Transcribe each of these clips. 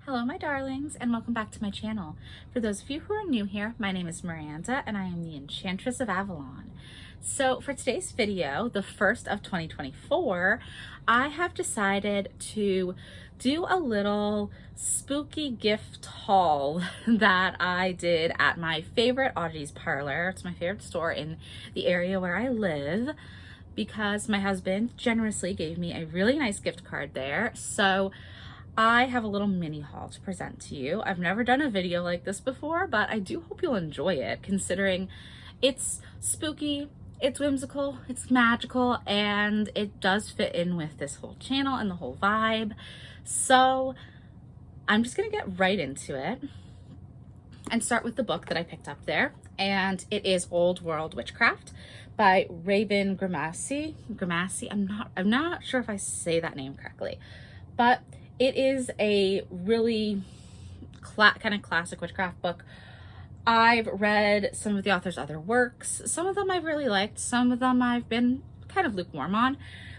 Hello my darlings, and welcome back to my channel. For those of you who are new here, my name is Miranda and I am the Enchantress of Avalon. So for today's video, the first of 2024, I have decided to do a little spooky gift haul that I did at my favorite Oddities Parlour. It's my favorite store in the area where I live because my husband generously gave me a really nice gift card there. So I have a little mini haul to present to you. I've never done a video like this before, but I do hope you'll enjoy it considering it's spooky, it's whimsical, it's magical, and it does fit in with this whole channel and the whole vibe. So I'm just gonna get right into it and start with the book that I picked up there. And it is Old World Witchcraft by Raven Grimassi. I'm not sure if I say that name correctly, but it is a really kind of classic witchcraft book. I've read some of the author's other works. Some of them I've really liked. Some of them I've been kind of lukewarm on.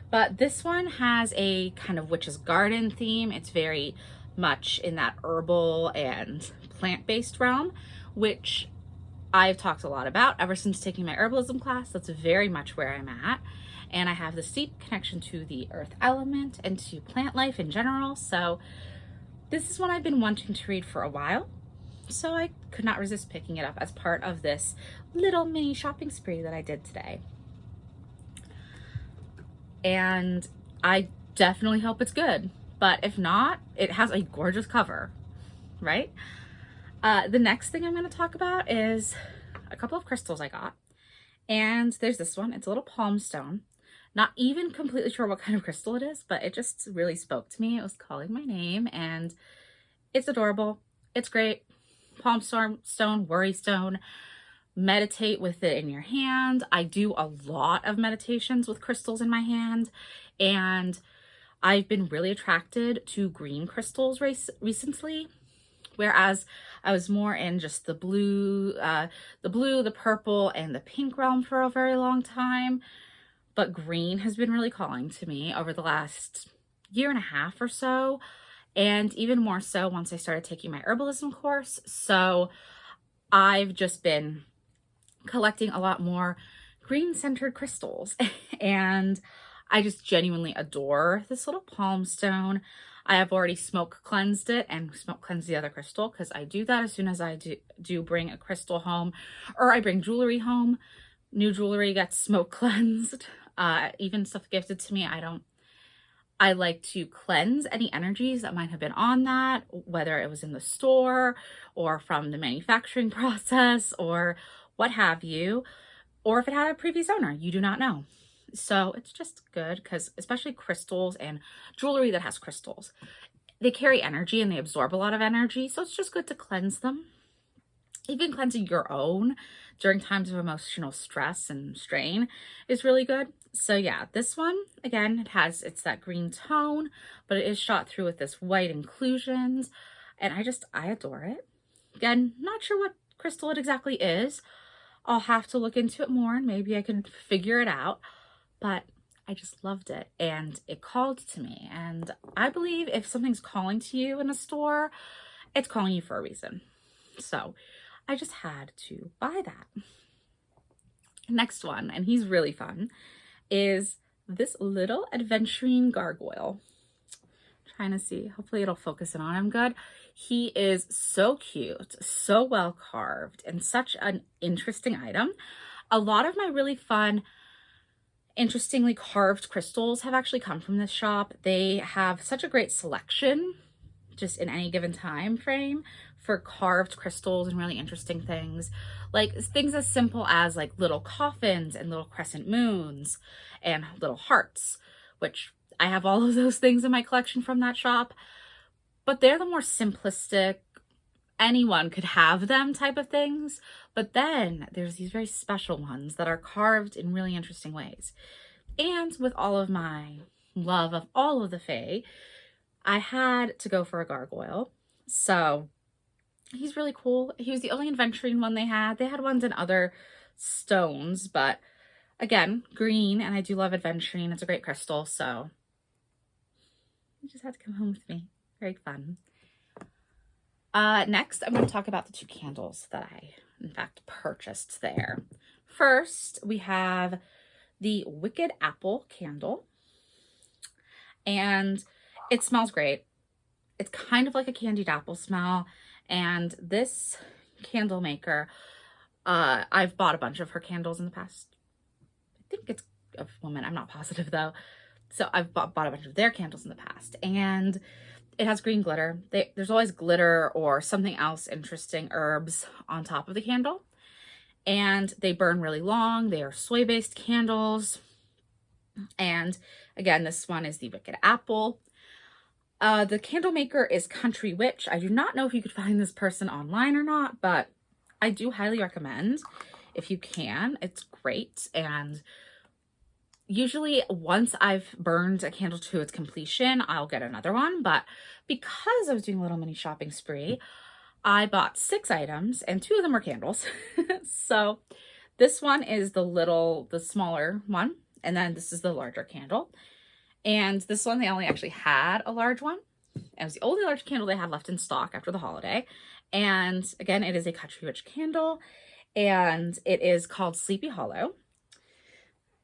But this one has a kind of witch's garden theme. It's very much in that herbal and plant-based realm, which I've talked a lot about ever since taking my herbalism class. That's very much where I'm at. And I have this deep connection to the earth element and to plant life in general. So this is one I've been wanting to read for a while. So I could not resist picking it up as part of this little mini shopping spree that I did today. And I definitely hope it's good. But if not, it has a gorgeous cover, right? The next thing I'm going to talk about is a couple of crystals I got. And there's this one. It's a little palm stone. Not even completely sure what kind of crystal it is, but it just really spoke to me. It was calling my name and it's adorable. It's great. Palm stone, worry stone. Meditate with it in your hand. I do a lot of meditations with crystals in my hand, and I've been really attracted to green crystals recently, whereas I was more in just the blue, the purple, and the pink realm for a very long time. But green has been really calling to me over the last year and a half or so, and even more so once I started taking my herbalism course. So I've just been collecting a lot more green-centered crystals, and I just genuinely adore this little palm stone. I have already smoke cleansed it and smoke cleansed the other crystal because I do that as soon as I do bring a crystal home, or I bring jewelry home. New jewelry gets smoke cleansed. Even stuff gifted to me, I like to cleanse any energies that might have been on that, whether it was in the store or from the manufacturing process or what have you, or if it had a previous owner, you do not know. So it's just good because especially crystals and jewelry that has crystals, they carry energy and they absorb a lot of energy. So it's just good to cleanse them. Even cleansing your own during times of emotional stress and strain is really good. So yeah, this one, again, it's that green tone, but it is shot through with this white inclusions. And I adore it. Again, not sure what crystal it exactly is. I'll have to look into it more and maybe I can figure it out. But I just loved it and it called to me. And I believe if something's calling to you in a store, it's calling you for a reason. So I just had to buy that. Next one, and he's really fun, is this little adventuring gargoyle. I'm trying to see, hopefully it'll focus in on him good. He is so cute, so well carved, and such an interesting item. A lot of my really fun, interestingly carved crystals have actually come from this shop. They have such a great selection just in any given time frame for carved crystals and really interesting things, like things as simple as like little coffins and little crescent moons and little hearts, which I have all of those things in my collection from that shop. But they're the more simplistic, anyone could have them type of things. But then there's these very special ones that are carved in really interesting ways. And with all of my love of all of the fae, I had to go for a gargoyle. So he's really cool. He was the only adventuring one they had. They had ones in other stones, but again, green, and I do love adventuring. It's a great crystal, so he just had to come home with me. Very fun. Next, I'm going to talk about the 2 candles that I, in fact, purchased there. First, we have the Wicked Apple candle, and it smells great. It's kind of like a candied apple smell, and this candle maker, I've bought a bunch of her candles in the past. I think it's a woman, I'm not positive though. So I've bought a bunch of their candles in the past, and it has green glitter. There's always glitter or something else interesting, herbs on top of the candle. And they burn really long. They are soy-based candles. And again, this one is the Wicked Apple. The candle maker is Country Witch. I do not know if you could find this person online or not, but I do highly recommend if you can. It's great. And usually once I've burned a candle to its completion, I'll get another one. But because I was doing a little mini shopping spree, I bought 6 items and 2 of them were candles. So this one is the smaller one. And then this is the larger candle. And this one, they only actually had a large one. It was the only large candle they had left in stock after the holiday. And again, it is a Country Witch candle. And it is called Sleepy Hollow.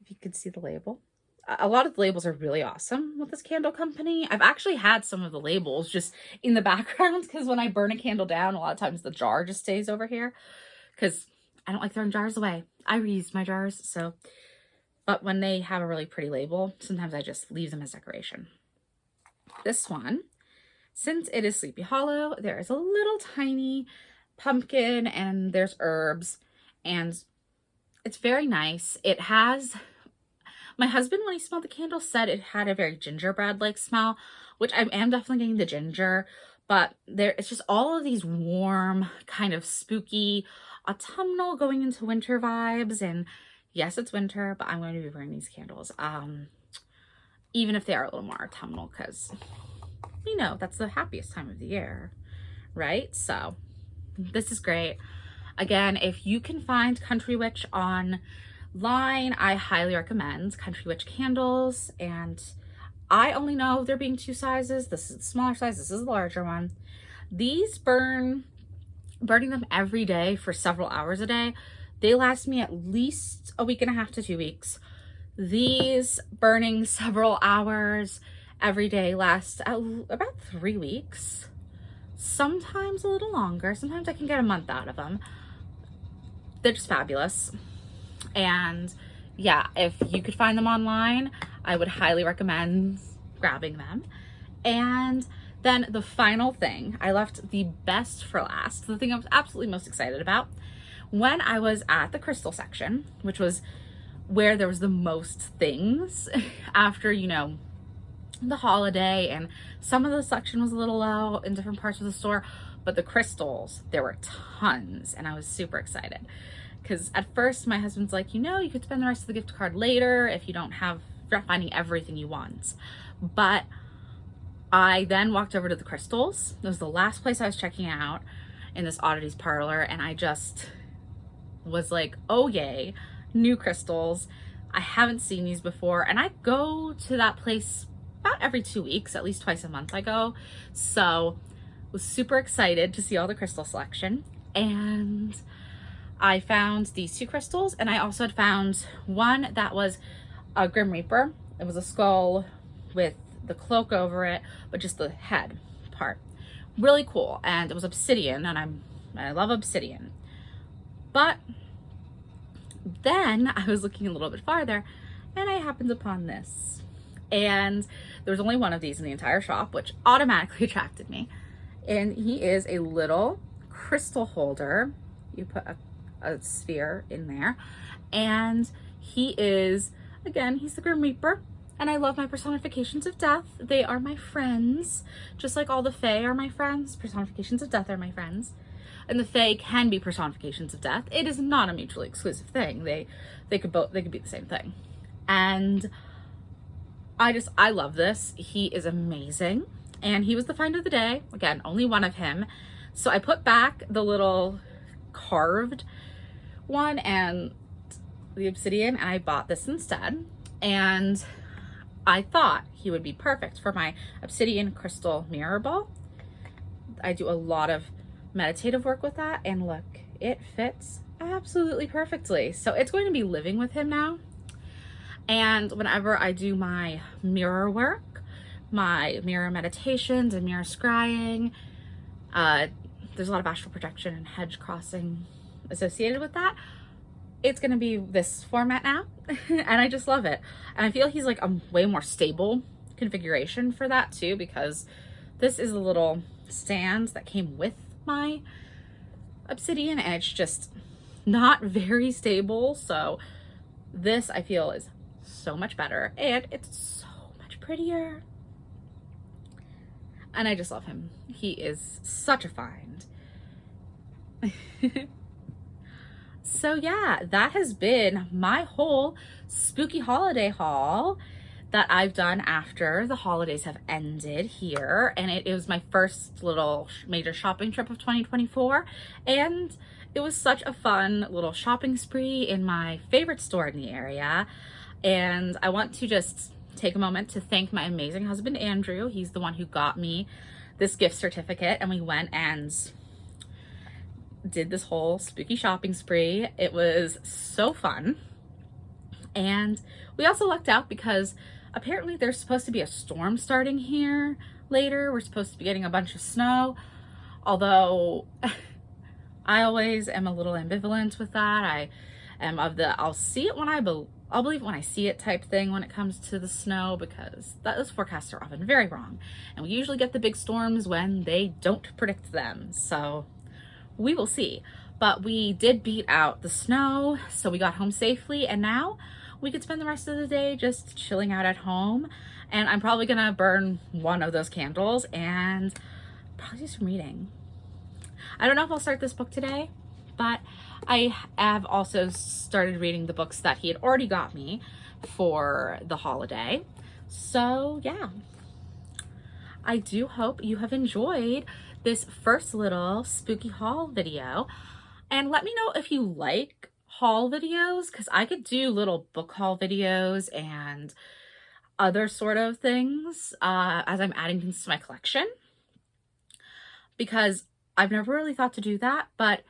If you could see the label. A lot of the labels are really awesome with this candle company. I've actually had some of the labels just in the background because when I burn a candle down, a lot of times the jar just stays over here because I don't like throwing jars away. I reused my jars, so. But when they have a really pretty label, sometimes I just leave them as decoration. This one, since it is Sleepy Hollow, there is a little tiny pumpkin and there's herbs and it's very nice. It has, my husband, when he smelled the candle, said it had a very gingerbread-like smell, which I am definitely getting the ginger, but it's just all of these warm, kind of spooky, autumnal, going into winter vibes. And yes, it's winter, but I'm going to be burning these candles, even if they are a little more autumnal, because we know that's the happiest time of the year, right? So this is great. Again, if you can find Country Witch online, I highly recommend Country Witch candles. And I only know there being 2 sizes. This is the smaller size. This is the larger one. These burning them every day for several hours a day, they last me at least a week and a half to 2 weeks. These burning several hours every day last about 3 weeks. Sometimes a little longer. Sometimes I can get a month out of them. They're just fabulous. And yeah, if you could find them online, I would highly recommend grabbing them. And then the final thing, I left the best for last, the thing I was absolutely most excited about. When I was at the crystal section, which was where there was the most things after, you know, the holiday, and some of the section was a little low in different parts of the store, but the crystals, there were tons, and I was super excited. Because at first my husband's like, you know, you could spend the rest of the gift card later if you're not finding everything you want. But I then walked over to the crystals. It was the last place I was checking out in this Oddities Parlour, and I just was like, oh yay, new crystals. I haven't seen these before, and I go to that place about every 2 weeks, at least twice a month I go. So was super excited to see all the crystal selection. And I found these 2 crystals, and I also had found one that was a Grim Reaper. It was a skull with the cloak over it, but just the head part. Really cool. And it was obsidian, and I love obsidian. But then I was looking a little bit farther, and I happened upon this. And there was only one of these in the entire shop, which automatically attracted me. And he is a little crystal holder. You put a sphere in there, and he is, again, he's the Grim Reaper, and I love my personifications of death. They are my friends, just like all the Fae are my friends. Personifications of death are my friends, and the Fae can be personifications of death. It is not a mutually exclusive thing. They could be the same thing. And I love this. He is amazing, and he was the find of the day. Again, only one of him. So I put back the little carved one and the obsidian, and I bought this instead. And I thought he would be perfect for my obsidian crystal mirror ball. I do a lot of meditative work with that, and look, it fits absolutely perfectly. So it's going to be living with him now. And whenever I do my mirror work, my mirror meditations and mirror scrying, there's a lot of astral projection and hedge crossing associated with that. It's gonna be this format now, and I just love it. And I feel he's like a way more stable configuration for that too, because this is a little stand that came with my obsidian, and it's just not very stable. So this, I feel, is so much better, and it's so much prettier. And I just love him. He is such a find. So yeah, that has been my whole spooky holiday haul that I've done after the holidays have ended here. And it was my first little major shopping trip of 2024. And it was such a fun little shopping spree in my favorite store in the area. And I want to just take a moment to thank my amazing husband, Andrew. He's the one who got me this gift certificate, and we went and did this whole spooky shopping spree. It was so fun. And we also lucked out because apparently there's supposed to be a storm starting here later. We're supposed to be getting a bunch of snow, although I always am a little ambivalent with that. I am of the I'll see it when I'll believe when I see it type thing when it comes to the snow, because those forecasts are often very wrong, and we usually get the big storms when they don't predict them. So we will see. But we did beat out the snow, so we got home safely, and now we could spend the rest of the day just chilling out at home. And I'm probably gonna burn one of those candles and probably do some reading. I don't know if I'll start this book today, but I have also started reading the books that he had already got me for the holiday. So yeah, I do hope you have enjoyed this first little spooky haul video. And let me know if you like haul videos, because I could do little book haul videos and other sort of things as I'm adding things to my collection, because I've never really thought to do that. But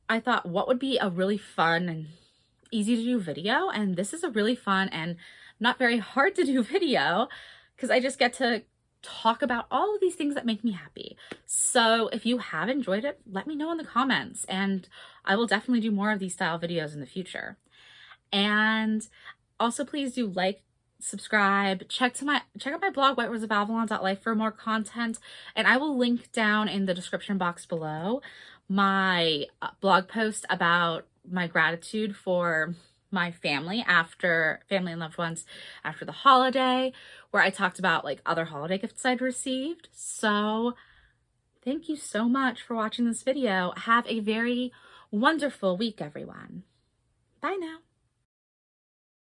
I thought, what would be a really fun and easy to do video? And this is a really fun and not very hard to do video, because I just get to talk about all of these things that make me happy. So if you have enjoyed it, let me know in the comments, and I will definitely do more of these style videos in the future. And also, please do like, subscribe, check out my blog, whiteroseofavalon.life, for more content, and I will link down in the description box below my blog post about my gratitude for my family and loved ones after the holiday, where I talked about like other holiday gifts I'd received. So thank you so much for watching this video. Have a very wonderful week, everyone. Bye now.